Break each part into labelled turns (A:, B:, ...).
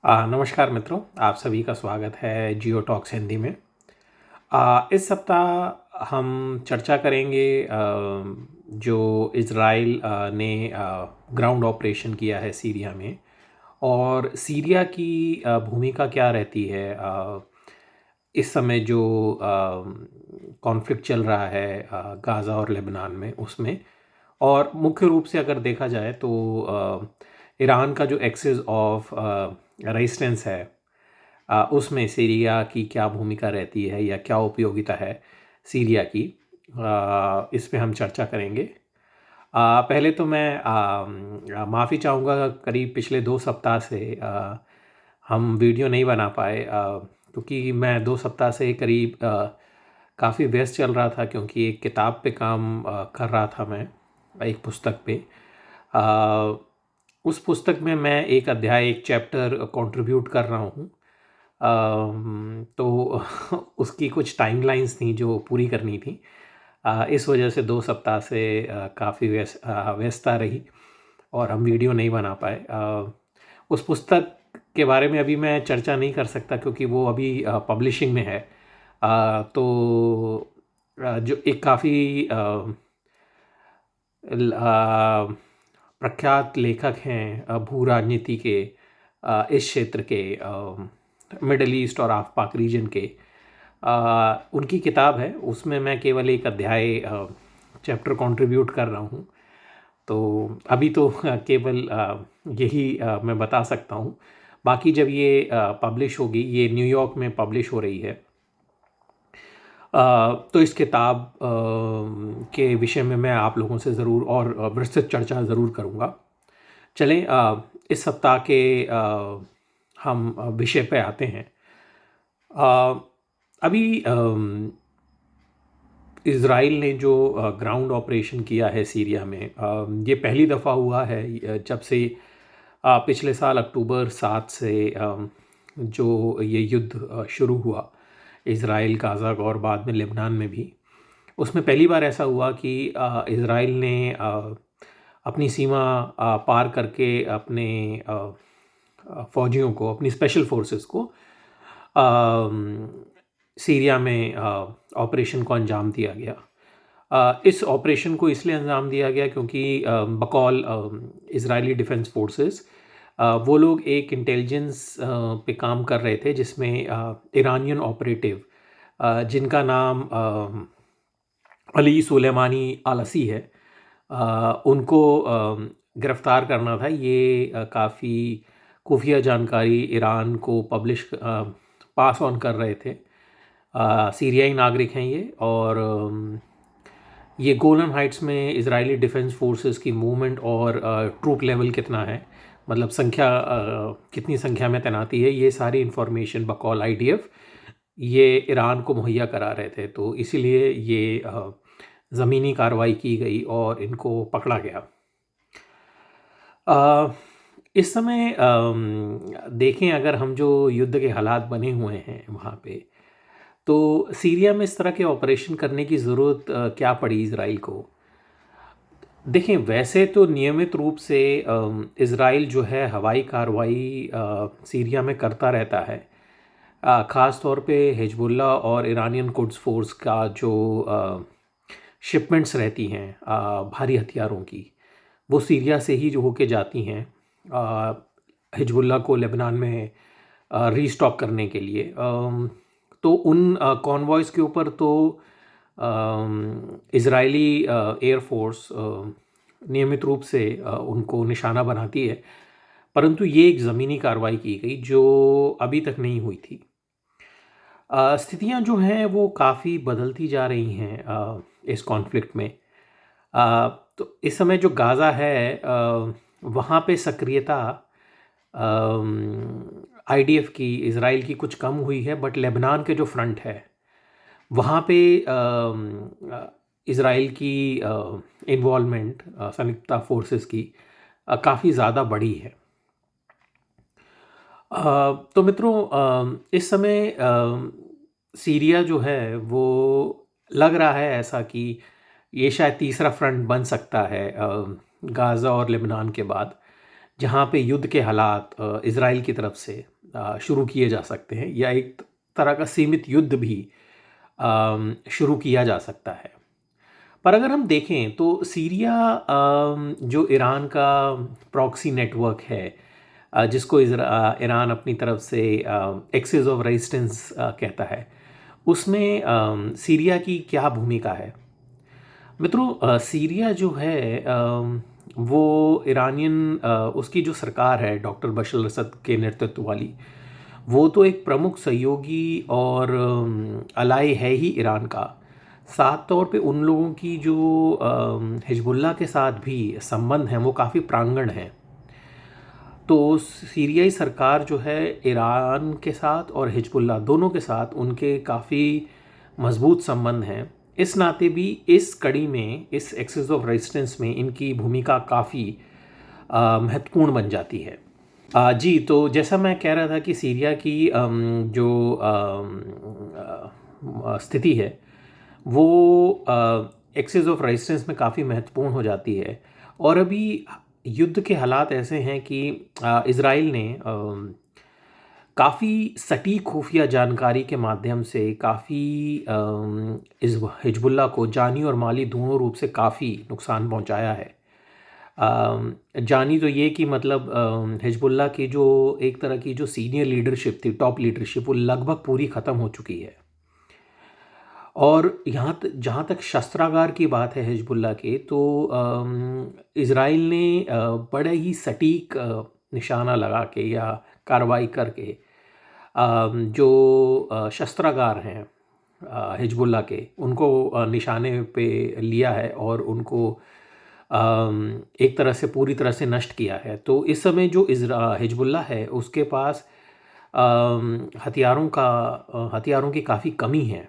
A: नमस्कार मित्रों, आप सभी का स्वागत है जियो टॉक्स हिंदी में। इस सप्ताह हम चर्चा करेंगे जो इज़राइल ने ग्राउंड ऑपरेशन किया है सीरिया में और सीरिया की भूमिका क्या रहती है इस समय जो कॉन्फ्लिक्ट चल रहा है गाज़ा और लेबनान में उसमें। और मुख्य रूप से अगर देखा जाए तो ईरान का जो एक्सिस ऑफ रेजिस्टेंस है उसमें सीरिया की क्या भूमिका रहती है या क्या उपयोगिता है सीरिया की, इस पे हम चर्चा करेंगे। पहले तो मैं माफ़ी चाहूँगा, करीब पिछले 2 सप्ताह से हम वीडियो नहीं बना पाए क्योंकि मैं 2 सप्ताह से करीब काफ़ी व्यस्त चल रहा था क्योंकि एक किताब पे काम कर रहा था मैं, एक पुस्तक पे। उस पुस्तक में मैं एक अध्याय, एक चैप्टर कंट्रीब्यूट कर रहा हूँ। तो उसकी कुछ टाइमलाइंस थी जो पूरी करनी थी। इस वजह से 2 सप्ताह से काफ़ी व्यस्तता रही और हम वीडियो नहीं बना पाए। उस पुस्तक के बारे में अभी मैं चर्चा नहीं कर सकता क्योंकि वो अभी पब्लिशिंग में है। तो जो एक काफ़ी प्रख्यात लेखक हैं भू राजनीति के, इस क्षेत्र के, मिडल ईस्ट और आफ पाक रीजन के, उनकी किताब है। उसमें मैं केवल एक अध्याय, चैप्टर कंट्रीब्यूट कर रहा हूँ। तो अभी तो केवल यही मैं बता सकता हूँ। बाकी जब ये पब्लिश होगी, ये न्यूयॉर्क में पब्लिश हो रही है, तो इस किताब के विषय में मैं आप लोगों से ज़रूर और विस्तृत चर्चा ज़रूर करूँगा। चलें, इस सप्ताह के हम विषय पे आते हैं। अभी इज़राइल ने जो ग्राउंड ऑपरेशन किया है सीरिया में, ये पहली दफ़ा हुआ है जब से पिछले साल अक्टूबर 7 से जो ये युद्ध शुरू हुआ, इज़राइल गाज़ा और बाद में लेबनान में भी। उसमें पहली बार ऐसा हुआ कि इज़राइल ने अपनी सीमा पार करके अपने फ़ौजियों को, अपनी स्पेशल फोर्सेस को सीरिया में ऑपरेशन को अंजाम दिया गया। इस ऑपरेशन को इसलिए अंजाम दिया गया क्योंकि बकौल इज़राइली डिफेंस फोर्सेस, वो लोग एक इंटेलिजेंस पे काम कर रहे थे जिसमें ईरानियन ऑपरेटिव, जिनका नाम अली सुलेमानी आलसी है, उनको गिरफ़्तार करना था। ये काफ़ी खुफिया जानकारी ईरान को पास ऑन कर रहे थे। सीरियाई नागरिक हैं ये, और ये गोलन हाइट्स में इज़राइली डिफेंस फोर्सेस की मूवमेंट और ट्रूप लेवल कितना है, मतलब संख्या, कितनी संख्या में तैनाती है, ये सारी इन्फॉर्मेशन बकौल आईडीएफ ये ईरान को मुहैया करा रहे थे। तो इसीलिए ये ज़मीनी कार्रवाई की गई और इनको पकड़ा गया। इस समय देखें, अगर हम जो युद्ध के हालात बने हुए हैं वहाँ पे, तो सीरिया में इस तरह के ऑपरेशन करने की ज़रूरत क्या पड़ी इज़राइल को? देखें, वैसे तो नियमित रूप से इज़राइल जो है हवाई कार्रवाई सीरिया में करता रहता है। ख़ास तौर पे हिजबुल्ला और ईरानियन कुड्स फोर्स का जो शिपमेंट्स रहती हैं भारी हथियारों की, वो सीरिया से ही जो होके जाती हैं हिजबुल्ला को लेबनान में रीस्टॉक करने के लिए। तो उन कॉन्वॉयज़ के ऊपर तो इज़राइली एयरफोर्स नियमित रूप से उनको निशाना बनाती है, परंतु ये एक ज़मीनी कार्रवाई की गई जो अभी तक नहीं हुई थी। स्थितियां जो हैं वो काफ़ी बदलती जा रही हैं इस कॉन्फ्लिक्ट में। तो इस समय जो गाज़ा है, वहाँ पे सक्रियता आईडीएफ की, इज़राइल की कुछ कम हुई है, बट लेबनान के जो फ्रंट है वहाँ पे इज़राइल की इन्वॉल्वमेंट, संयुक्त फोर्सेस की काफ़ी ज़्यादा बढ़ी है। तो मित्रों, इस समय सीरिया जो है वो लग रहा है ऐसा कि ये शायद तीसरा फ्रंट बन सकता है गाज़ा और लेबनान के बाद, जहाँ पे युद्ध के हालात इज़राइल की तरफ से शुरू किए जा सकते हैं, या एक तरह का सीमित युद्ध भी शुरू किया जा सकता है। पर अगर हम देखें तो सीरिया जो ईरान का प्रॉक्सी नेटवर्क है, जिसको ईरान अपनी तरफ से एक्सेस ऑफ रेजिस्टेंस कहता है, उसमें सीरिया की क्या भूमिका है? मित्रों, सीरिया जो है वो ईरानियन उसकी जो सरकार है डॉक्टर बशर असद के नेतृत्व वाली, वो तो एक प्रमुख सहयोगी और अलाई है ही ईरान का। साथ तौर पे उन लोगों की जो हिजबुल्लाह के साथ भी संबंध हैं वो काफ़ी प्रांगण हैं। तो सीरियाई सरकार जो है ईरान के साथ और हिजबुल्लाह दोनों के साथ उनके काफ़ी मजबूत संबंध हैं। इस नाते भी इस कड़ी में, इस एक्सेस ऑफ रेजिस्टेंस में इनकी भूमिका काफ़ी महत्वपूर्ण बन जाती है। जी, तो जैसा मैं कह रहा था कि सीरिया की जो स्थिति है वो एक्सेस ऑफ रेजिस्टेंस में काफ़ी महत्वपूर्ण हो जाती है। और अभी युद्ध के हालात ऐसे हैं कि इज़राइल ने काफ़ी सटीक खुफिया जानकारी के माध्यम से काफ़ी इस हिजबुल्लाह को जानी और माली दोनों रूप से काफ़ी नुकसान पहुंचाया है। जानी तो ये कि मतलब हिजबुल्लाह की जो एक तरह की जो सीनियर लीडरशिप थी, टॉप लीडरशिप, वो लगभग पूरी ख़त्म हो चुकी है। और जहाँ तक शस्त्रागार की बात है हिजबुल्लाह के, तो इज़राइल ने बड़े ही सटीक निशाना लगा के या कार्रवाई करके जो शस्त्रागार हैं हिजबुल्लाह के, उनको निशाने पे लिया है और उनको एक तरह से पूरी तरह से नष्ट किया है। तो इस समय जो हिजबुल्लाह है उसके पास हथियारों की काफ़ी कमी है।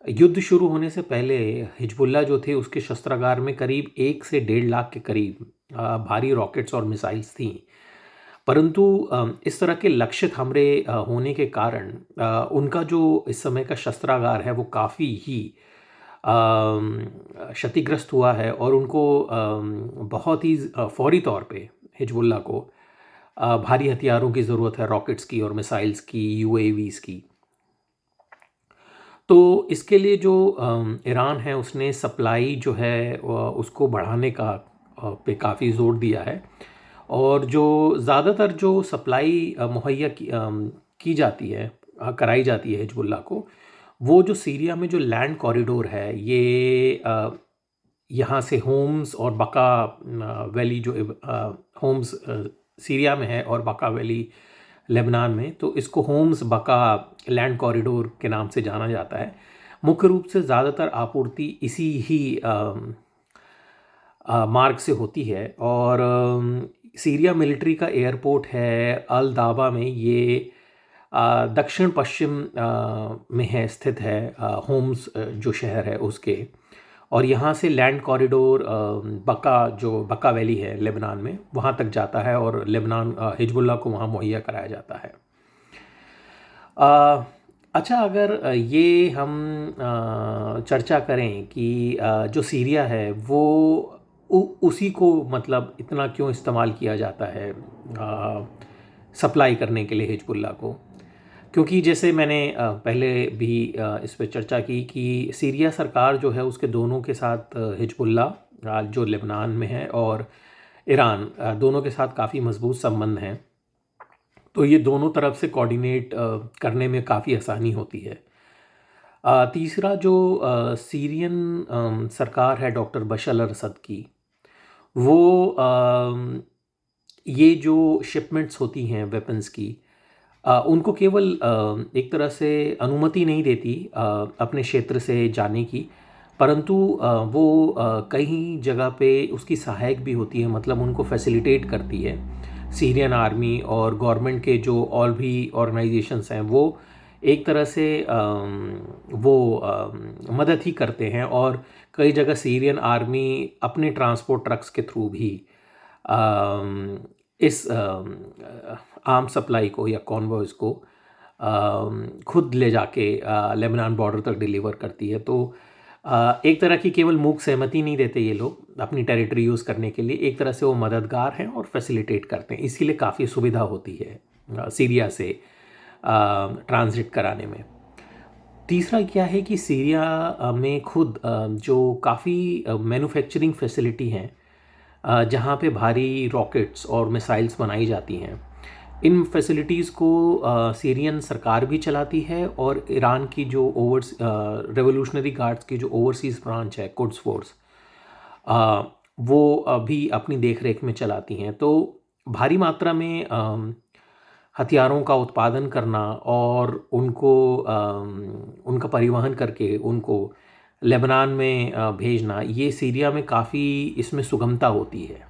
A: युद्ध शुरू होने से पहले हिजबुल्लाह जो थे उसके शस्त्रागार में करीब 1 से 1.5 लाख के करीब भारी रॉकेट्स और मिसाइल्स थीं। परंतु इस तरह के लक्षित हमले होने के कारण उनका जो इस समय का शस्त्रागार है वो काफ़ी ही क्षतिग्रस्त हुआ है और उनको बहुत ही फौरी तौर पे हिजबुल्लाह को भारी हथियारों की ज़रूरत है, रॉकेट्स की और मिसाइल्स की, यूएवीज़ की। तो इसके लिए जो ईरान है उसने सप्लाई जो है उसको बढ़ाने का पे काफ़ी ज़ोर दिया है। और जो ज़्यादातर जो सप्लाई मुहैया की जाती है, कराई जाती है हिजबुल्लाह को, वो जो सीरिया में जो लैंड कॉरिडोर है, ये यहाँ से होम्स और बका वैली जो होम्स सीरिया में है और बका वैली लेबनान में, तो इसको होम्स बका लैंड कॉरिडोर के नाम से जाना जाता है। मुख्य रूप से ज़्यादातर आपूर्ति इसी ही मार्ग से होती है। और सीरिया मिलिट्री का एयरपोर्ट है अल दाबा में, ये दक्षिण पश्चिम में है, स्थित है, होम्स जो शहर है उसके। और यहाँ से लैंड कॉरिडोर बका वैली है लेबनान में, वहाँ तक जाता है और लेबनान हिजबुल्लाह को वहाँ मुहैया कराया जाता है। अच्छा, अगर ये हम चर्चा करें कि जो सीरिया है वो उसी को मतलब इतना क्यों इस्तेमाल किया जाता है सप्लाई करने के लिए हिजबुल्लाह को, क्योंकि जैसे मैंने पहले भी इस पर चर्चा की कि सीरिया सरकार जो है उसके दोनों के साथ हिजबुल्लाह जो लेबनान में है और ईरान दोनों के साथ काफ़ी मजबूत संबंध हैं। तो ये दोनों तरफ से कोऑर्डिनेट करने में काफ़ी आसानी होती है। तीसरा जो सीरियन सरकार है डॉक्टर बशर अल असद की, वो ये जो शिपमेंट्स होती हैं वेपन्स की, उनको केवल एक तरह से अनुमति नहीं देती अपने क्षेत्र से जाने की, परंतु वो कई जगह पे उसकी सहायक भी होती है, मतलब उनको फैसिलिटेट करती है। सीरियन आर्मी और गवर्नमेंट के जो और भी ऑर्गेनाइजेशंस हैं वो एक तरह से मदद ही करते हैं। और कई जगह सीरियन आर्मी अपने ट्रांसपोर्ट ट्रक्स के थ्रू भी इस आर्म सप्लाई को या कॉन्वॉयज़ को खुद ले जाके लेबनान बॉर्डर तक डिलीवर करती है। तो एक तरह की केवल मूक सहमति नहीं देते ये लोग अपनी टेरिटरी यूज़ करने के लिए, एक तरह से वो मददगार हैं और फैसिलिटेट करते हैं, इसीलिए काफ़ी सुविधा होती है सीरिया से ट्रांजिट कराने में। तीसरा क्या है कि सीरिया में खुद जो काफ़ी मैन्युफैक्चरिंग फैसिलिटी हैं, जहाँ पे भारी रॉकेट्स और मिसाइल्स बनाई जाती हैं, इन फैसिलिटीज़ को सीरियन सरकार भी चलाती है और ईरान की जो रेवोल्यूशनरी गार्ड्स की जो ओवरसीज़ ब्रांच है, कुड्स फोर्स, वो भी अपनी देख रेख में चलाती हैं। तो भारी मात्रा में हथियारों का उत्पादन करना और उनको उनका परिवहन करके उनको लेबनान में भेजना, ये सीरिया में काफ़ी इसमें सुगमता होती है।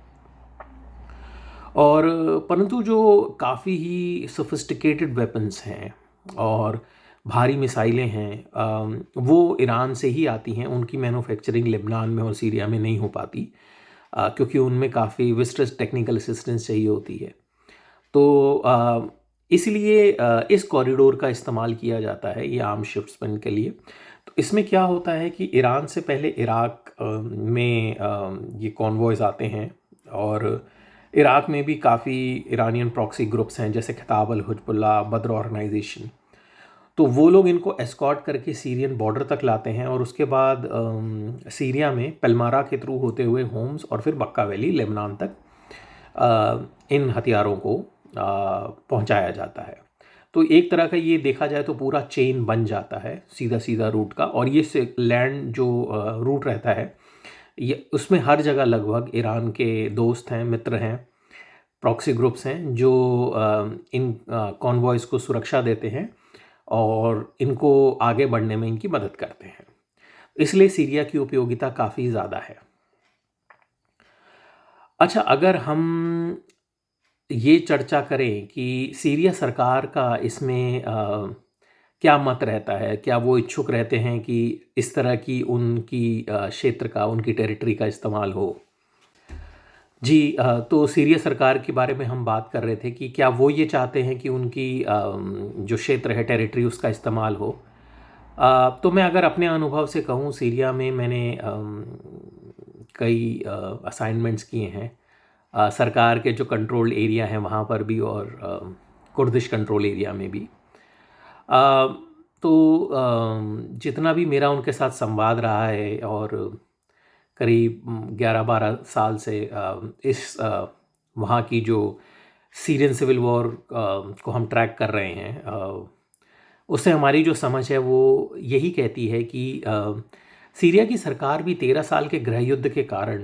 A: और परंतु जो काफ़ी ही सोफिस्टिकेटेड वेपन्स हैं और भारी मिसाइलें हैं, वो ईरान से ही आती हैं। उनकी मैन्युफैक्चरिंग लेबनान में और सीरिया में नहीं हो पाती, क्योंकि उनमें काफ़ी विस्तृत टेक्निकल असिस्टेंस चाहिए होती है। तो इसलिए इस कॉरिडोर का इस्तेमाल किया जाता है ये आर्म शिप्समेंट के लिए। तो इसमें क्या होता है कि ईरान से पहले इराक में ये कॉन्वॉयज़ आते हैं, और इराक में भी काफ़ी इरानियन प्रॉक्सी ग्रुप्स हैं, जैसे खिताब अल हुजबुल्लाह, बद्र ऑर्गेनाइजेशन। तो वो लोग इनको एस्कॉर्ट करके सीरियन बॉर्डर तक लाते हैं, और उसके बाद सीरिया में पलमारा के थ्रू होते हुए होम्स और फिर बक्का वैली लेबनान तक इन हथियारों को पहुंचाया जाता है। तो एक तरह का ये देखा जाए तो पूरा चेन बन जाता है सीधा सीधा रूट का। और ये लैंड जो रूट रहता है, ये उसमें हर जगह लगभग ईरान के दोस्त हैं, मित्र हैं, प्रॉक्सी ग्रुप्स हैं, जो इन कॉन्वॉयज़ को सुरक्षा देते हैं और इनको आगे बढ़ने में इनकी मदद करते हैं। इसलिए सीरिया की उपयोगिता काफ़ी ज़्यादा है। अच्छा, अगर हम ये चर्चा करें कि सीरिया सरकार का इसमें क्या मत रहता है, क्या वो इच्छुक रहते हैं कि इस तरह की उनकी क्षेत्र का, उनकी टेरिटरी का इस्तेमाल हो? जी, तो सीरिया सरकार के बारे में हम बात कर रहे थे कि क्या वो ये चाहते हैं कि उनकी जो क्षेत्र है, टेरिटरी, उसका इस्तेमाल हो। तो मैं अगर अपने अनुभव से कहूँ, सीरिया में मैंने कई असाइनमेंट्स किए हैं, सरकार के जो कंट्रोल्ड एरिया हैं वहाँ पर भी, और कुर्दिश कंट्रोल एरिया में भी। तो जितना भी मेरा उनके साथ संवाद रहा है, और करीब 11-12 साल से इस वहाँ की जो सीरियन सिविल वॉर को हम ट्रैक कर रहे हैं, उससे हमारी जो समझ है वो यही कहती है कि सीरिया की सरकार भी 13 साल के गृह युद्ध के कारण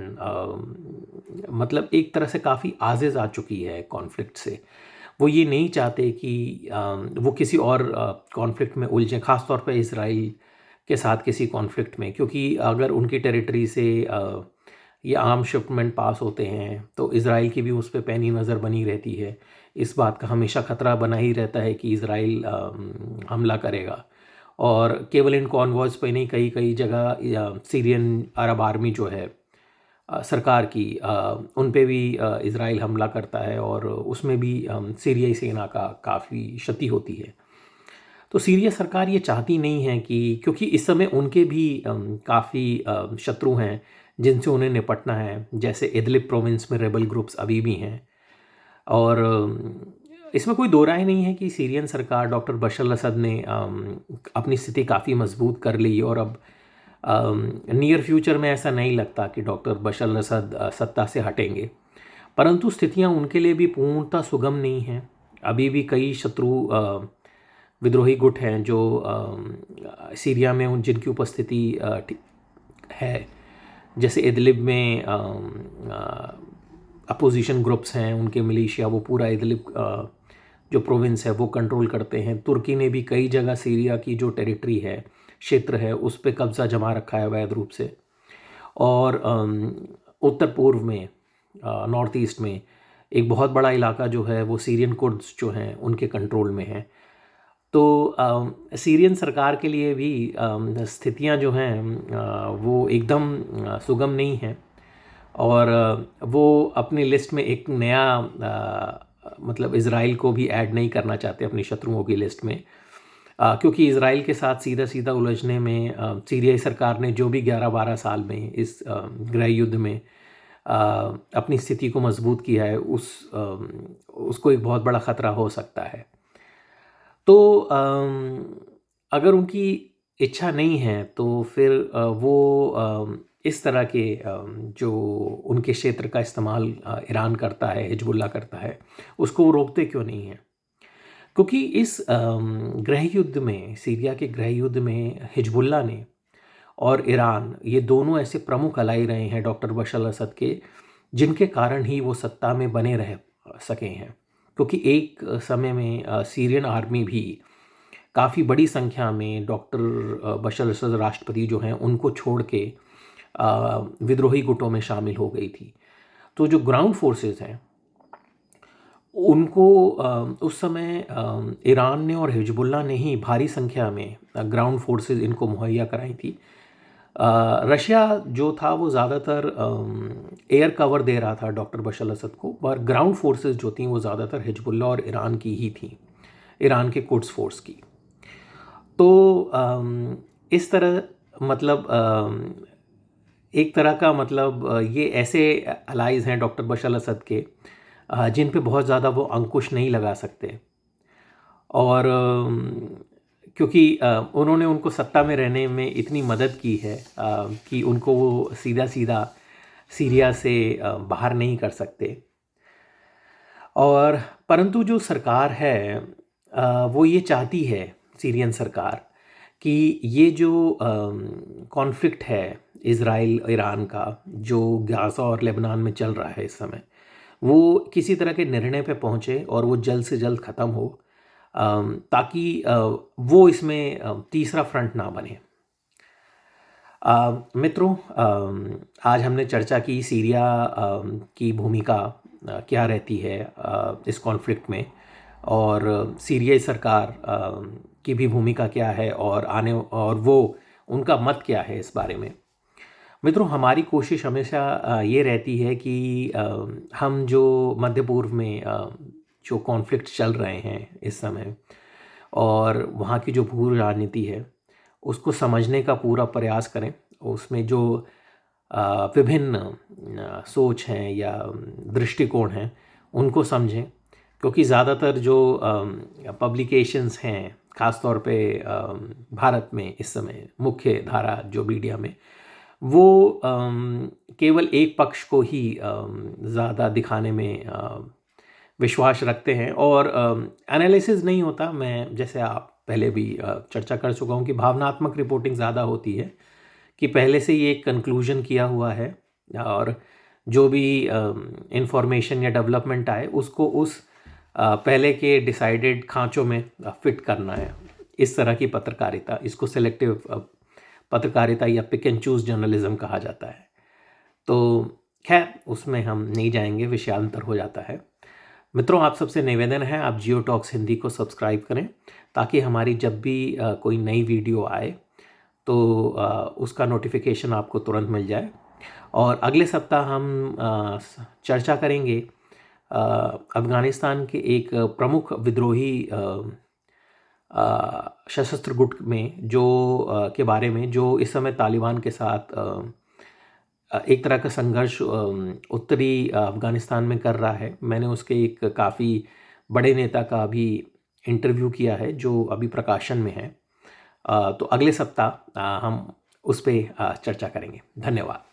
A: मतलब एक तरह से काफ़ी आजिज़ आ चुकी है कॉन्फ्लिक्ट से। वो ये नहीं चाहते कि वो किसी और कॉन्फ्लिक्ट में उलझें, ख़ास तौर पे इज़राइल के साथ किसी कॉन्फ्लिक्ट में, क्योंकि अगर उनकी टेरिटरी से ये आर्म शिपमेंट पास होते हैं तो इज़राइल की भी उस पे पैनी नज़र बनी रहती है। इस बात का हमेशा ख़तरा बना ही रहता है कि इज़राइल हमला करेगा। और केवल इन कॉन्वॉयज़ पे नहीं, कई कई जगह सीरियन अरब आर्मी जो है सरकार की, उन पे भी इज़राइल हमला करता है, और उसमें भी सीरियाई सेना का काफ़ी क्षति होती है। तो सीरिया सरकार ये चाहती नहीं है कि, क्योंकि इस समय उनके भी काफ़ी शत्रु हैं जिनसे उन्हें निपटना है, जैसे इदलिब प्रोविंस में रेबल ग्रुप्स अभी भी हैं। और इसमें कोई दो राय नहीं है कि सीरियन सरकार, डॉक्टर बशर अल असद ने अपनी स्थिति काफ़ी मजबूत कर ली, और अब नियर फ्यूचर में ऐसा नहीं लगता कि डॉक्टर बशर अल असद सत्ता से हटेंगे। परंतु स्थितियां उनके लिए भी पूर्णतः सुगम नहीं हैं। अभी भी कई शत्रु विद्रोही गुट हैं जो सीरिया में जिनकी उपस्थिति है, जैसे इदलिब में अपोजिशन ग्रुप्स हैं, उनके मिलिशिया, वो पूरा इदलिब जो प्रोविंस है वो कंट्रोल करते हैं। तुर्की ने भी कई जगह सीरिया की जो टेरिटरी है, क्षेत्र है, उस पर कब्ज़ा जमा रखा है अवैध रूप से। और उत्तर पूर्व में, नॉर्थ ईस्ट में एक बहुत बड़ा इलाका जो है वो सीरियन कुर्द्स जो हैं उनके कंट्रोल में है। तो सीरियन सरकार के लिए भी स्थितियां जो हैं वो एकदम सुगम नहीं हैं, और वो अपनी लिस्ट में एक नया मतलब इज़राइल को भी ऐड नहीं करना चाहते अपनी शत्रुओं की लिस्ट में। क्योंकि इज़राइल के साथ सीधा-सीधा उलझने में सीरियाई सरकार ने जो भी 11-12 साल में इस गृह युद्ध में अपनी स्थिति को मजबूत किया है, उसको एक बहुत बड़ा ख़तरा हो सकता है। तो अगर उनकी इच्छा नहीं है तो फिर वो इस तरह के जो उनके क्षेत्र का इस्तेमाल ईरान करता है, हिजबुल्लाह करता है, उसको वो रोकते क्यों नहीं हैं? क्योंकि इस गृह युद्ध में, सीरिया के गृह युद्ध में हिजबुल्लाह ने और ईरान, ये दोनों ऐसे प्रमुख अलाई रहे हैं डॉक्टर बशर अल-असद के, जिनके कारण ही वो सत्ता में बने रह सके हैं। क्योंकि एक समय में सीरियन आर्मी भी काफ़ी बड़ी संख्या में डॉक्टर बशर अल-असद राष्ट्रपति जो हैं उनको छोड़ के विद्रोही गुटों में शामिल हो गई थी। तो जो ग्राउंड फोर्सेस हैं उनको उस समय ईरान ने और हिजबुल्लाह ने ही भारी संख्या में ग्राउंड फोर्सेस इनको मुहैया कराई थी। रशिया जो था वो ज़्यादातर एयर कवर दे रहा था डॉक्टर बशर अल-असद को, पर ग्राउंड फोर्सेस जो थी वो ज़्यादातर हिजबुल्लाह और ईरान की ही थी, ईरान के कुड्स फोर्स की। तो इस तरह मतलब एक तरह का मतलब ये ऐसे अलाइज़ हैं डॉक्टर बशर अल-असद के जिन पे बहुत ज़्यादा वो अंकुश नहीं लगा सकते। और क्योंकि उन्होंने उनको सत्ता में रहने में इतनी मदद की है कि उनको वो सीधा-सीधा सीरिया से बाहर नहीं कर सकते। और परंतु जो सरकार है वो ये चाहती है, सीरियन सरकार, कि ये जो कॉन्फ्लिक्ट है इज़राइल ईरान का, जो गाज़ा और लेबनान में चल रहा है इस समय, वो किसी तरह के निर्णय पे पहुँचे और वो जल्द से जल्द ख़त्म हो, ताकि वो इसमें तीसरा फ्रंट ना बने। मित्रों, आज हमने चर्चा की सीरिया की भूमिका क्या रहती है इस कॉन्फ्लिक्ट में, और सीरियाई सरकार की भी भूमिका क्या है, और वो उनका मत क्या है इस बारे में। मित्रों, हमारी कोशिश हमेशा ये रहती है कि हम जो मध्य पूर्व में जो कॉन्फ्लिक्ट चल रहे हैं इस समय और वहाँ की जो भू राजनीति है उसको समझने का पूरा प्रयास करें। उसमें जो विभिन्न सोच हैं या दृष्टिकोण हैं उनको समझें, क्योंकि ज़्यादातर जो पब्लिकेशंस हैं, ख़ास तौर पे भारत में इस समय मुख्य धारा जो मीडिया में, वो केवल एक पक्ष को ही ज़्यादा दिखाने में विश्वास रखते हैं और एनालिसिस नहीं होता। मैं जैसे आप पहले भी चर्चा कर चुका हूँ कि भावनात्मक रिपोर्टिंग ज़्यादा होती है, कि पहले से ही एक कंक्लूजन किया हुआ है और जो भी इंफॉर्मेशन या डेवलपमेंट आए उसको उस पहले के डिसाइडेड खांचों में फिट करना है। इस तरह की पत्रकारिता, इसको सेलेक्टिव पत्रकारिता या पिक एंड चूज़ जर्नलिज्म कहा जाता है। तो खैर, उसमें हम नहीं जाएंगे, विषयांतर हो जाता है। मित्रों, आप सबसे निवेदन है, आप जियो टॉक्स हिंदी को सब्सक्राइब करें, ताकि हमारी जब भी कोई नई वीडियो आए तो उसका नोटिफिकेशन आपको तुरंत मिल जाए। और अगले सप्ताह हम चर्चा करेंगे अफ़गानिस्तान के एक प्रमुख विद्रोही सशस्त्र गुट में जो के बारे में, जो इस समय तालिबान के साथ एक तरह का संघर्ष उत्तरी अफ़गानिस्तान में कर रहा है। मैंने उसके एक काफ़ी बड़े नेता का अभी इंटरव्यू किया है जो अभी प्रकाशन में है। तो अगले सप्ताह हम उस पे चर्चा करेंगे। धन्यवाद।